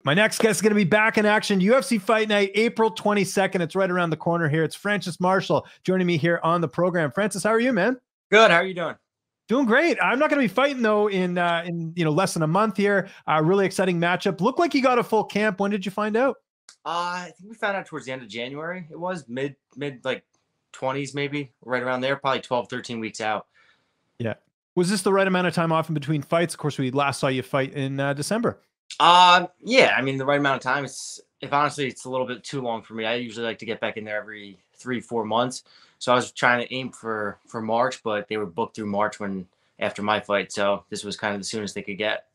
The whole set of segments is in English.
My next guest is going to be back in action. UFC Fight Night, April 22nd. It's right around the corner here. It's Francis Marshall joining me here on the program. Francis, how are you, man? Good. How are you doing? Doing great. I'm not going to be fighting though in less than a month here. Really exciting matchup. Looked like you got a full camp. When did you find out? I think we found out towards the end of January. It was mid like 20s, maybe right around there, probably 12, 13 weeks out. Yeah. Was this the right amount of time off in between fights? Of course, we last saw you fight in December. Yeah. I mean, the right amount of time. If honestly, it's a little bit too long for me. I usually like to get back in there every 3-4 months. So I was trying to aim for March, but they were booked through March after my fight. So this was kind of the soonest they could get.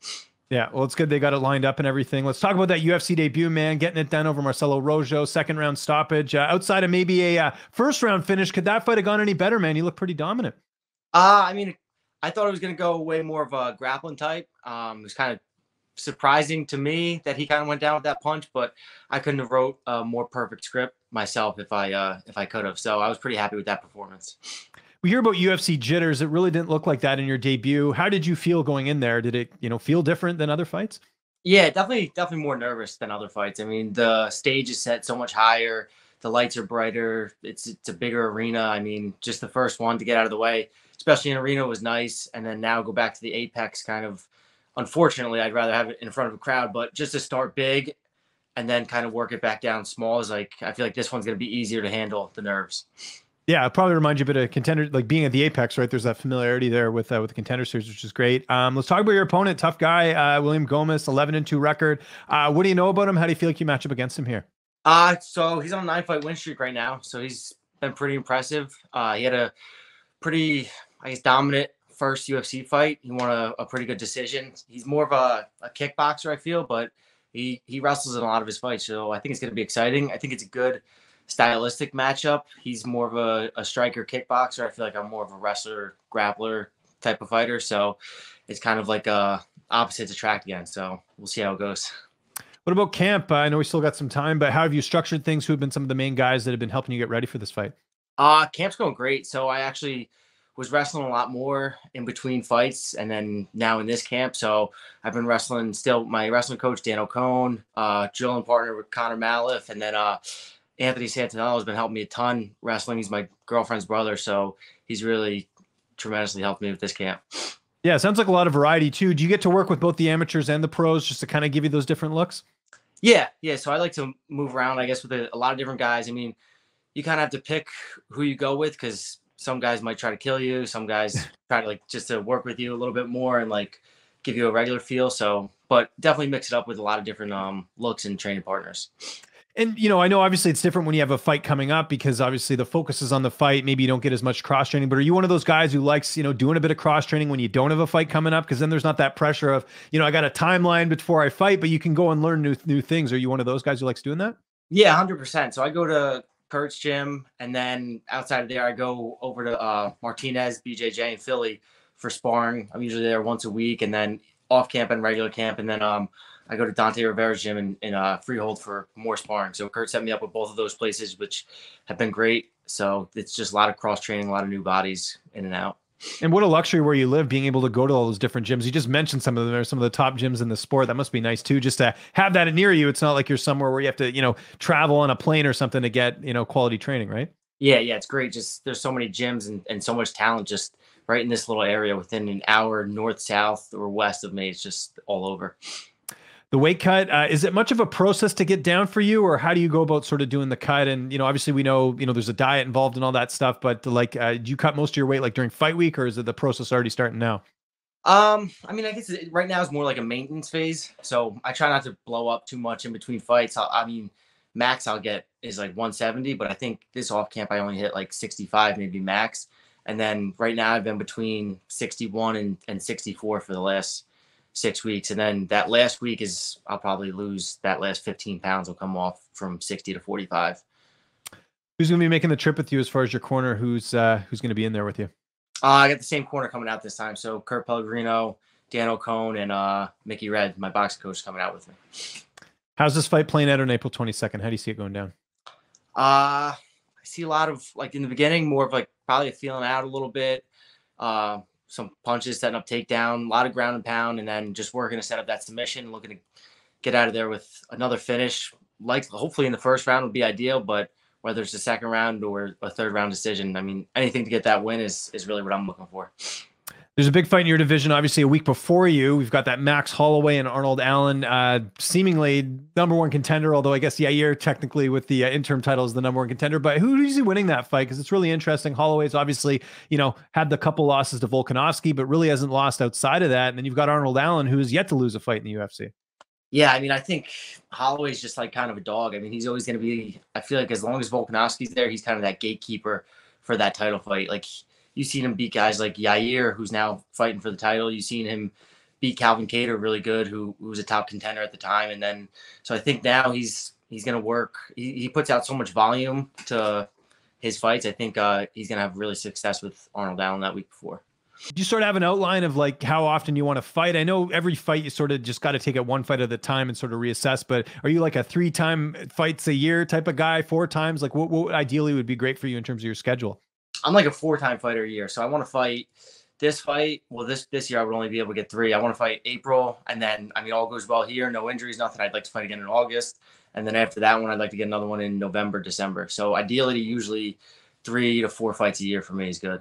Yeah, well, it's good they got it lined up and everything. Let's talk about that UFC debut, man. Getting it done over Marcelo Rojo, second round stoppage. Outside of maybe a first round finish, could that fight have gone any better, man? You look pretty dominant. I mean, I thought it was going to go way more of a grappling type. It was kind of surprising to me that he kind of went down with that punch, but I couldn't have wrote a more perfect script myself if I could have. So I was pretty happy with that performance. We hear about UFC jitters. It really didn't look like that in your debut. How did you feel going in there? Did it, feel different than other fights? Yeah, definitely more nervous than other fights. I mean, the stage is set so much higher. The lights are brighter. It's a bigger arena. I mean, just the first one to get out of the way, especially in arena, was nice. And then now go back to the Apex kind of, unfortunately, I'd rather have it in front of a crowd, but just to start big and then kind of work it back down small is like, I feel like this one's going to be easier to handle the nerves. Yeah, it probably reminds you a bit of Contender, like being at the Apex, right? There's that familiarity there with the Contender Series, which is great. Let's talk about your opponent, tough guy, William Gomis, 11-2 record. What do you know about him? How do you feel like you match up against him here? So he's on a 9-fight win streak right now, so he's been pretty impressive. He had a pretty, I guess, dominant first UFC fight. He won a pretty good decision. He's more of a kickboxer, I feel, but he wrestles in a lot of his fights, so I think it's going to be exciting. I think it's a good stylistic matchup. He's more of a striker kickboxer. I feel like I'm more of a wrestler grappler type of fighter, so it's kind of like opposites attract again. So we'll see how it goes. What about camp? I know we still got some time, but how have you structured things? Who have been some of the main guys that have been helping you get ready for this fight? Camp's going great. So I actually was wrestling a lot more in between fights, and then now in this camp. So I've been wrestling still. My wrestling coach Dan O'Cone, drilling partner with Connor Maliff, and then Anthony Santinello has been helping me a ton wrestling. He's my girlfriend's brother, so he's really tremendously helped me with this camp. Yeah, sounds like a lot of variety too. Do you get to work with both the amateurs and the pros just to kind of give you those different looks? Yeah. So I like to move around, I guess, with a lot of different guys. I mean, you kind of have to pick who you go with because some guys might try to kill you. Some guys try to just to work with you a little bit more and give you a regular feel. So, but definitely mix it up with a lot of different looks and training partners. And, I know obviously it's different when you have a fight coming up because obviously the focus is on the fight. Maybe you don't get as much cross training, but are you one of those guys who likes, doing a bit of cross training when you don't have a fight coming up? Because then there's not that pressure of, I got a timeline before I fight, but you can go and learn new things. Are you one of those guys who likes doing that? Yeah, 100%. So I go to Kurt's gym, and then outside of there, I go over to Martinez, BJJ in Philly for sparring. I'm usually there once a week, and then off camp and regular camp. And then I go to Dante Rivera's gym in Freehold for more sparring. So Kurt set me up with both of those places, which have been great. So it's just a lot of cross training, a lot of new bodies in and out. And what a luxury where you live, being able to go to all those different gyms. You just mentioned some of them are some of the top gyms in the sport. That must be nice too, just to have that near you. It's not like you're somewhere where you have to, travel on a plane or something to get, quality training, right? Yeah, it's great. Just there's so many gyms and so much talent just right in this little area within an hour north, south, or west of me. It's just all over. The weight cut, is it much of a process to get down for you, or how do you go about sort of doing the cut? And, obviously we know, there's a diet involved in all that stuff, but do you cut most of your weight during fight week, or is it the process already starting now? I mean, I guess right now is more like a maintenance phase. So I try not to blow up too much in between fights. I mean, max I'll get is 170, but I think this off camp, I only hit 65, maybe max. And then right now I've been between 61 and 64 for the last 6 weeks. And then that last week I'll probably lose that last 15 pounds will come off from 60 to 45. Who's going to be making the trip with you as far as your corner? Who's going to be in there with you? I got the same corner coming out this time. So Kurt Pellegrino, Dan O'Cone, and Mickey Red, my boxing coach, coming out with me. How's this fight playing out on April 22nd? How do you see it going down? I see a lot of in the beginning, more of probably feeling out a little bit. Some punches, setting up takedown, a lot of ground and pound, and then just working to set up that submission, looking to get out of there with another finish. Like hopefully in the first round would be ideal, but whether it's the second round or a third round decision, I mean, anything to get that win is really what I'm looking for. There's a big fight in your division, obviously, a week before you. We've got that Max Holloway and Arnold Allen, seemingly number one contender, although I guess Yair technically with the interim title is the number one contender. But who do you see winning that fight? Because it's really interesting. Holloway's obviously, had the couple losses to Volkanovski, but really hasn't lost outside of that. And then you've got Arnold Allen, who has yet to lose a fight in the UFC. Yeah, I mean, I think Holloway's just like kind of a dog. I mean, he's always going to be, I feel like as long as Volkanovski's there, he's kind of that gatekeeper for that title fight. Like, you've seen him beat guys like Yair, who's now fighting for the title. You've seen him beat Calvin Kattar really good, who was a top contender at the time. And then, so I think now he's going to work. He puts out so much volume to his fights. I think he's going to have really success with Arnold Allen that week before. Do you sort of have an outline of like how often you want to fight? I know every fight you sort of just got to take it one fight at a time and sort of reassess, but are you like a 3-time fights a year type of guy, 4 times? Like what ideally would be great for you in terms of your schedule? I'm like a 4-time fighter a year. So I want to fight this fight. Well, this year I would only be able to get 3. I want to fight April. And then, I mean, all goes well here. No injuries, nothing. I'd like to fight again in August. And then after that one, I'd like to get another one in November, December. So ideally, usually 3 to 4 fights a year for me is good.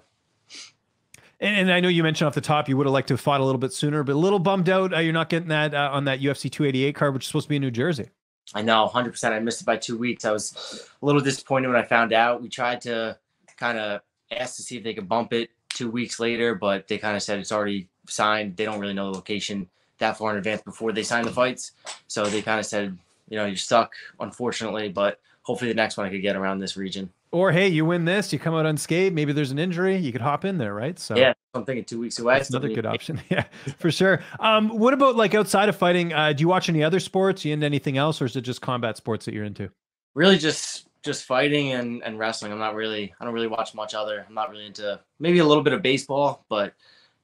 And I know you mentioned off the top you would have liked to have fought a little bit sooner, but a little bummed out you're not getting that on that UFC 288 card, which is supposed to be in New Jersey. I know, 100%. I missed it by 2 weeks. I was a little disappointed when I found out. We tried to kind of ask to see if they could bump it 2 weeks later, but they kind of said it's already signed. They don't really know the location that far in advance before they sign the fights. So they kind of said, you're stuck, unfortunately, but hopefully the next one I could get around this region. Or, hey, you win this, you come out unscathed, maybe there's an injury, you could hop in there, right? So yeah, I'm thinking 2 weeks away. That's another good option. Yeah, for sure. What about like outside of fighting? Do you watch any other sports? You into anything else, or is it just combat sports that you're into? Really just fighting and wrestling. I don't really watch much other. I'm not really into, maybe a little bit of baseball, but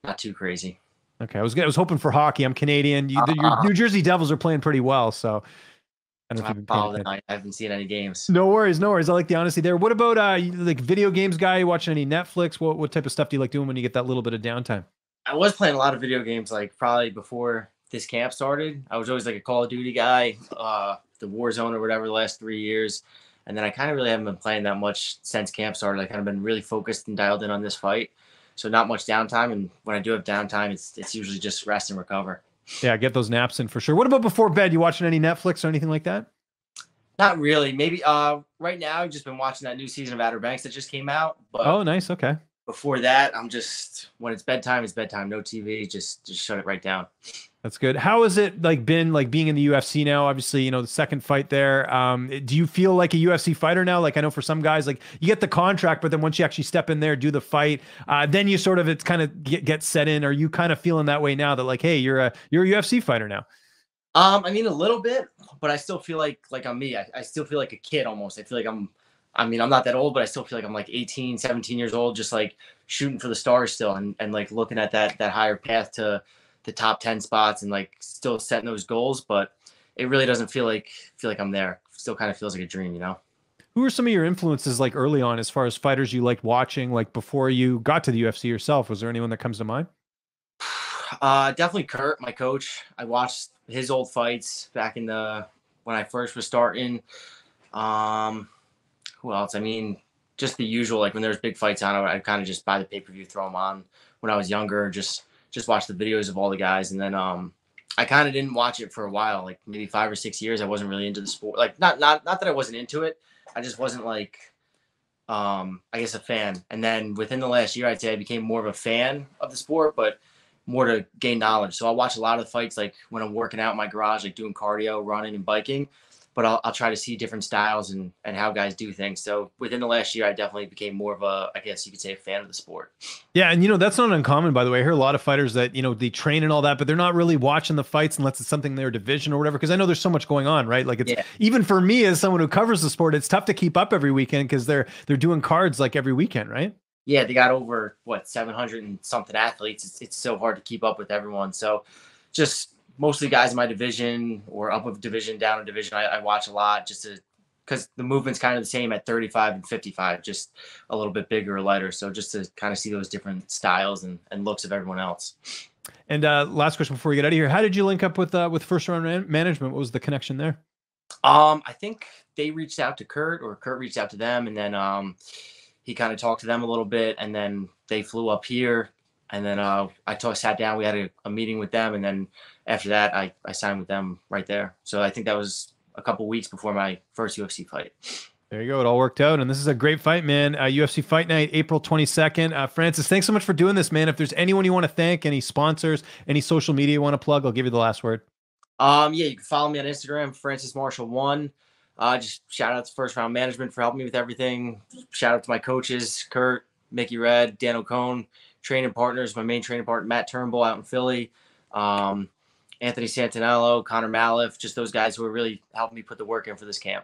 not too crazy. Okay, I was hoping for hockey. I'm Canadian. Your New Jersey Devils are playing pretty well, so I don't know if you've been I haven't seen any games. No worries. I like the honesty there. What about like video games guy? You watching any Netflix? What type of stuff do you like doing when you get that little bit of downtime? I was playing a lot of video games, like probably before this camp started. I was always like a Call of Duty guy, the Warzone or whatever the last 3 years. And then I kind of really haven't been playing that much since camp started. I kind of been really focused and dialed in on this fight. So not much downtime. And when I do have downtime, it's usually just rest and recover. Yeah, get those naps in for sure. What about before bed? You watching any Netflix or anything like that? Not really. Maybe right now I've just been watching that new season of Outer Banks that just came out. But oh, nice. Okay. Before that, I'm just, when it's bedtime, it's bedtime. No TV. Just shut it right down. That's good. How has it been being in the UFC now? Obviously, the second fight there. Do you feel like a UFC fighter now? Like I know for some guys, like you get the contract, but then once you actually step in there, do the fight, then you sort of it's kind of get set in. Are you kind of feeling that way now that like, hey, you're a UFC fighter now? I mean a little bit, but I still feel like I'm me. I still feel like a kid almost. I feel like I'm not that old, but I still feel like I'm like 18, 17 years old, just like shooting for the stars still and like looking at that higher path to the top 10 spots and like still setting those goals. But it really doesn't feel like I'm there. Still kind of feels like a dream, Who are some of your influences like early on as far as fighters you liked watching, like before you got to the UFC yourself? Was there anyone that comes to mind? Definitely Kurt, my coach. I watched his old fights back when I first was starting. Who else? I mean, just the usual, like when there's big fights on, I'd kind of just buy the pay-per-view, throw them on when I was younger, just watch the videos of all the guys. And then I kind of didn't watch it for a while, like maybe 5 or 6 years. I wasn't really into the sport. Like not that I wasn't into it. I just wasn't like, I guess a fan. And then within the last year, I'd say I became more of a fan of the sport, but more to gain knowledge. So I'll watch a lot of the fights, like when I'm working out in my garage, like doing cardio, running and biking, but I'll try to see different styles and how guys do things. So within the last year, I definitely became more of a, I guess you could say, a fan of the sport. Yeah. And, that's not uncommon, by the way. I hear a lot of fighters that, they train and all that, but they're not really watching the fights unless it's something in their division or whatever. Cause I know there's so much going on, right? Like even for me as someone who covers the sport, it's tough to keep up every weekend because they're doing cards like every weekend, right? Yeah, they got over 700 and something athletes. It's so hard to keep up with everyone. So just mostly guys in my division or up a division, down a division, I watch a lot just because the movement's kind of the same at 35 and 55, just a little bit bigger or lighter. So just to kind of see those different styles and looks of everyone else. And last question before we get out of here: how did you link up with First Round Management? What was the connection there? I think they reached out to Kurt, or Kurt reached out to them, and then he kind of talked to them a little bit, and then they flew up here, and then sat down. We had a meeting with them, and then after that, I signed with them right there. So I think that was a couple weeks before my first UFC fight. There you go. It all worked out. And this is a great fight, man. UFC Fight Night, April 22nd. Francis, thanks so much for doing this, man. If there's anyone you want to thank, any sponsors, any social media you want to plug, I'll give you the last word. Yeah, you can follow me on Instagram, Francis Marshall 1. Just shout out to First Round Management for helping me with everything. Shout out to my coaches, Kurt, Mickey Red, Dan O'Cone, training partners, my main training partner, Matt Turnbull out in Philly, Anthony Santinello, Connor Maliff, just those guys who are really helping me put the work in for this camp.